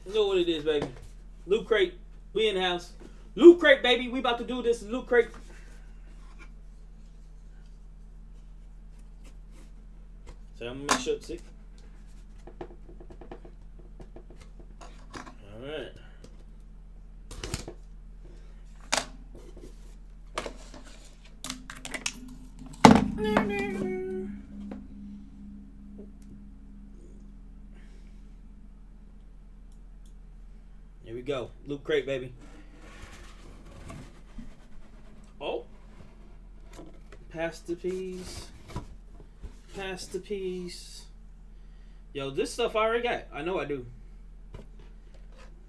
You know what it is, baby. Loot Crate. We in the house. Loot Crate, baby. We about to do this. Loot Crate. So I'm gonna make sure it's sick. Alright. Here we go. Loot Crate, baby. Oh. Pass the piece. Pass the piece. Yo, this stuff I already got. I know I do.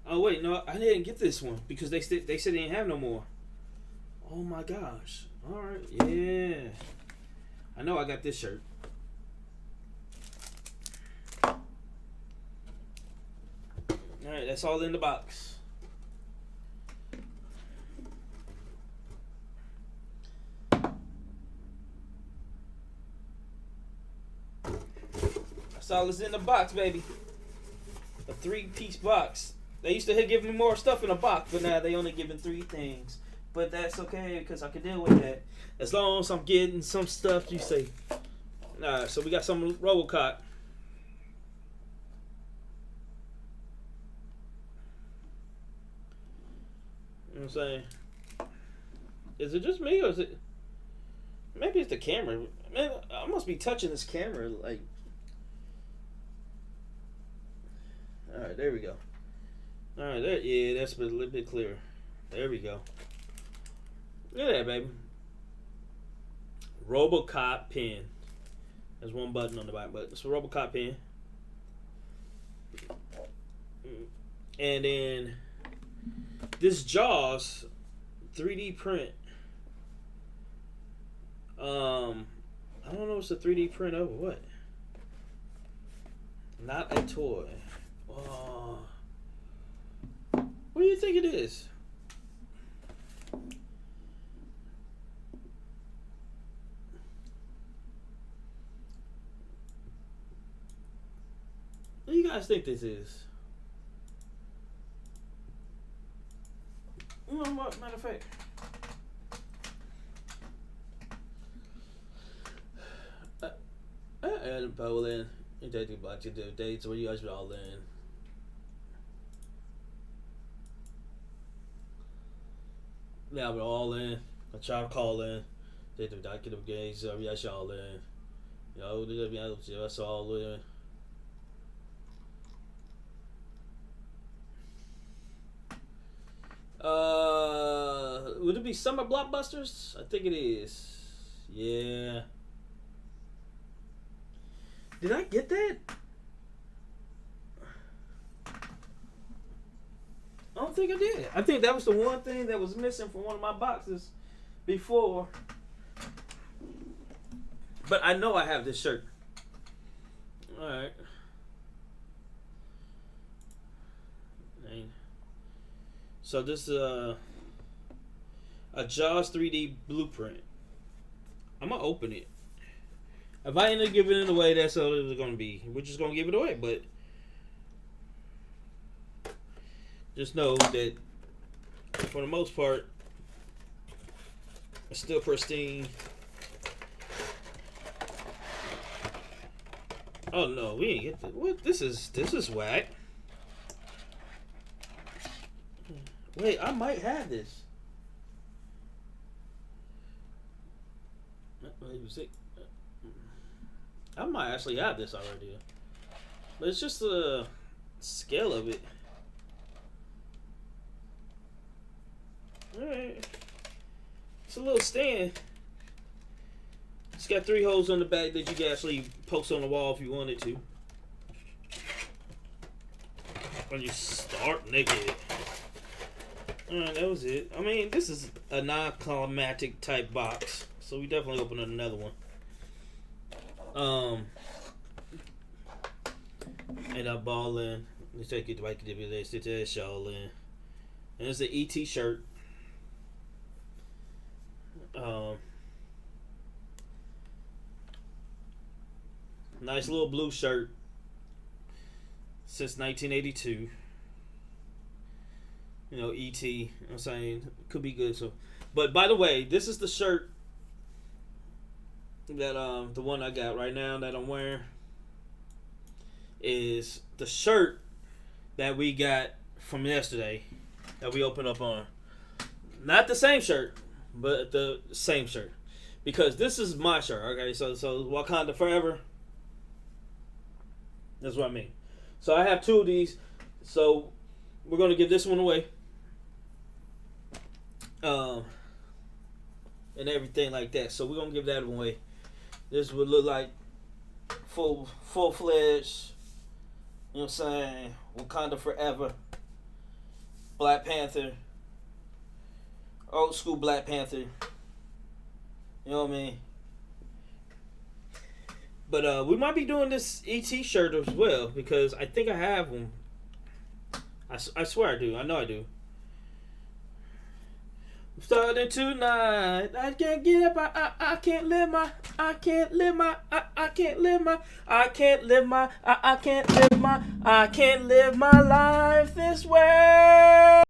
Oh wait, no, I didn't get this one because they said they didn't have no more. Oh my gosh. All right, yeah. I know I got this shirt. All right, that's all in the box. That's all that's in the box, baby. A 3-piece box. They used to give me more stuff in a box, but now they only giving 3 things. But that's okay because I can deal with that as long as I'm getting some stuff. You say, all right. So we got some RoboCop. You know what I'm saying? Is it just me or is it? Maybe it's the camera. Man, I must be touching this camera like. All right, there we go. All right, there. Yeah, that's a little bit clearer. There we go. Look at that, baby. RoboCop pen. There's one button on the back, but it's a RoboCop pen. And then this Jaws 3D print. I don't know if it's a 3D print of what. Not a toy. What do you think it is? What do you guys think this is? You know what? Matter of fact, Adam Poland. You take about your dates. What you guys be all in? Yeah, we're all in. I try to call in. They do not get them games. So we actually all in. You know, that's all in. Would it be summer blockbusters? I think it is. Yeah. Did I get that? I don't think I did. I think that was the one thing that was missing from one of my boxes before. But I know I have this shirt. Alright. So this is a Jaws 3D blueprint. I'm going to open it. If I end up giving it away, that's all it's going to be. We're just going to give it away, but just know that for the most part, it's still pristine. Oh no, we ain't get the what? This is whack. Wait, I might have this. Let me see. I might actually have this already, but it's just the scale of it. Alright. It's a little stand. It's got 3 holes on the back that you can actually post on the wall if you wanted to. When you start naked. Alright, that was it. I mean, this is a non-climatic type box. So we definitely open another one. And I ball in. Let's take it right to the sit there, shawl in. And it's an ET shirt. Nice little blue shirt. Since 1982. You know, ET. You know what I'm saying? Could be good. So, but by the way, this is the shirt that the one I got right now that I'm wearing is the shirt that we got from yesterday that we opened up on. Not the same shirt, but the same shirt. Because this is my shirt, okay? So Wakanda Forever. That's what I mean. So I have two of these. So we're gonna give this one away. And everything like that. So we're gonna give that away. This would look like full fledged, you know what I'm saying, Wakanda Forever, Black Panther, old school Black Panther. You know what I mean? But we might be doing this ET shirt as well because I think I have one. I swear I do. I know I do. Starting tonight, I can't get up. I can't live my. I can't live my. I can't live my. I can't live my. I can't live my. I can't live my life this way.